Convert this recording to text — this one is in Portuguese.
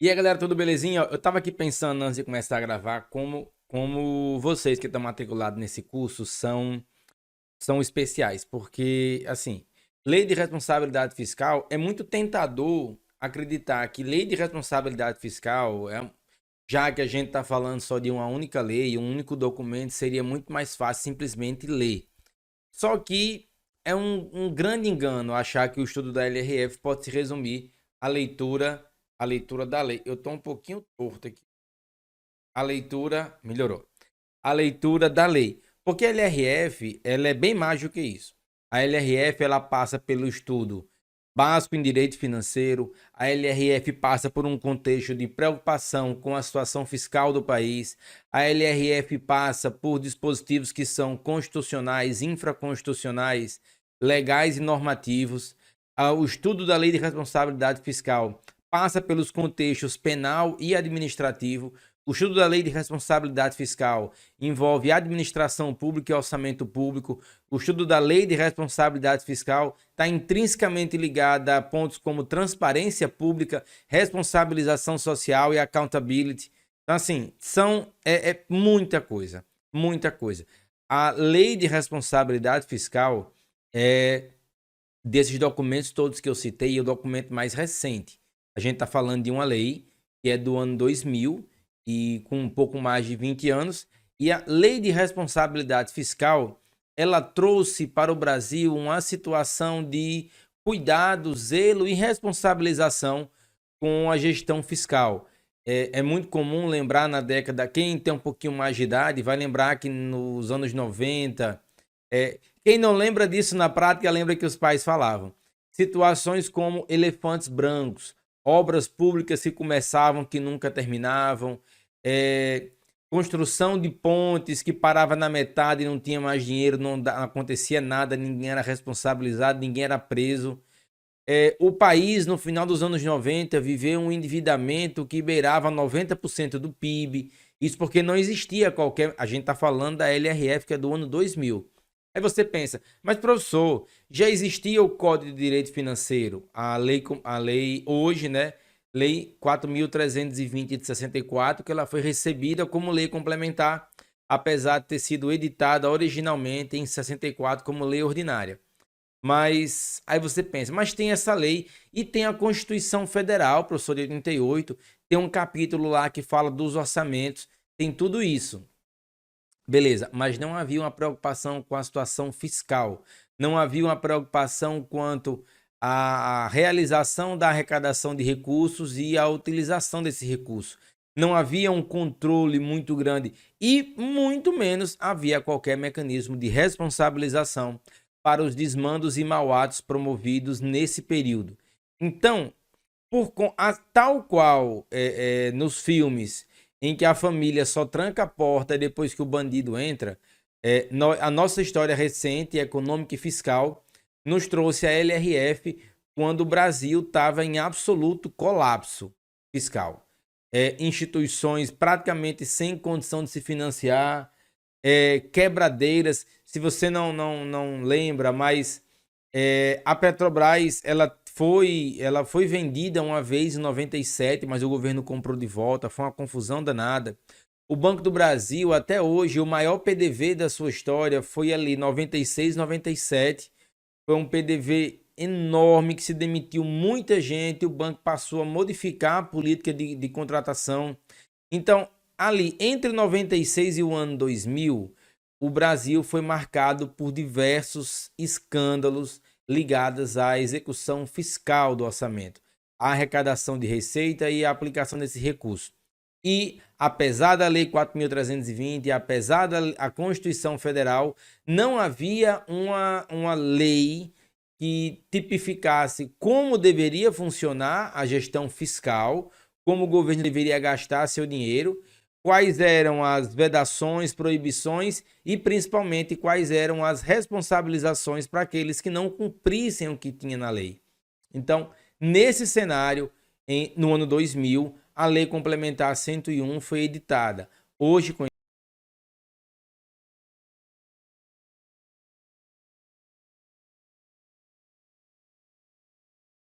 E aí, galera, tudo belezinha? Eu tava aqui pensando antes de começar a gravar como vocês que estão matriculados nesse curso são especiais, porque, assim, lei de responsabilidade fiscal é muito tentador acreditar que lei de responsabilidade fiscal, já que a gente está falando só de uma única lei, um único documento, seria muito mais fácil simplesmente ler. Só que é um grande engano achar que o estudo da LRF pode se resumir à leitura da lei. Eu estou um pouquinho torto aqui. A leitura melhorou. A leitura da lei. Porque a LRF, ela é bem mais do que isso. A LRF, ela passa pelo estudo básico em direito financeiro. A LRF passa por um contexto de preocupação com a situação fiscal do país. A LRF passa por dispositivos que são constitucionais, infraconstitucionais, legais e normativos. O estudo da lei de responsabilidade fiscal passa pelos contextos penal e administrativo. O estudo da lei de responsabilidade fiscal envolve administração pública e orçamento público. O estudo da lei de responsabilidade fiscal está intrinsecamente ligado a pontos como transparência pública, responsabilização social e accountability. Então, assim, é muita coisa, muita coisa. A lei de responsabilidade fiscal é desses documentos todos que eu citei, é o documento mais recente. A gente está falando de uma lei que é do ano 2000 e com um pouco mais de 20 anos. E a lei de responsabilidade fiscal, ela trouxe para o Brasil uma situação de cuidado, zelo e responsabilização com a gestão fiscal. É muito comum lembrar na década, quem tem um pouquinho mais de idade vai lembrar que nos anos 90, quem não lembra disso na prática, lembra que os pais falavam. Situações como elefantes brancos, obras públicas que começavam que nunca terminavam, construção de pontes que parava na metade e não tinha mais dinheiro, não acontecia nada, ninguém era responsabilizado, ninguém era preso. O país, no final dos anos 90, viveu um endividamento que beirava 90% do PIB. Isso porque não existia qualquer. A gente está falando da LRF, que é do ano 2000. Aí você pensa, mas professor, já existia o Código de Direito Financeiro, a lei hoje, né? Lei 4.320 de 64, que ela foi recebida como lei complementar, apesar de ter sido editada originalmente em 64 como lei ordinária. Mas aí você pensa, mas tem essa lei e tem a Constituição Federal, professor, de 88, tem um capítulo lá que fala dos orçamentos, tem tudo isso. Beleza, mas não havia uma preocupação com a situação fiscal, não havia uma preocupação quanto à realização da arrecadação de recursos e a utilização desse recurso. Não havia um controle muito grande e muito menos havia qualquer mecanismo de responsabilização para os desmandos e mau-atos promovidos nesse período. Então, tal qual nos filmes em que a família só tranca a porta depois que o bandido entra, a nossa história recente, econômica e fiscal nos trouxe a LRF quando o Brasil estava em absoluto colapso fiscal. Instituições praticamente sem condição de se financiar, quebradeiras. Se você não lembra, mas a Petrobras ela foi vendida uma vez em 97, mas o governo comprou de volta, foi uma confusão danada. O Banco do Brasil, até hoje, o maior PDV da sua história foi ali 96, 97. Foi um PDV enorme que se demitiu muita gente, o banco passou a modificar a política de contratação. Então, ali, entre 96 e o ano 2000, o Brasil foi marcado por diversos escândalos ligados à execução fiscal do orçamento, à arrecadação de receita e à aplicação desse recurso. E, apesar da Lei 4.320, apesar da Constituição Federal, não havia uma lei que tipificasse como deveria funcionar a gestão fiscal, como o governo deveria gastar seu dinheiro, quais eram as vedações, proibições e principalmente quais eram as responsabilizações para aqueles que não cumprissem o que tinha na lei. Então, nesse cenário, no ano 2000, a Lei Complementar 101 foi editada. Hoje,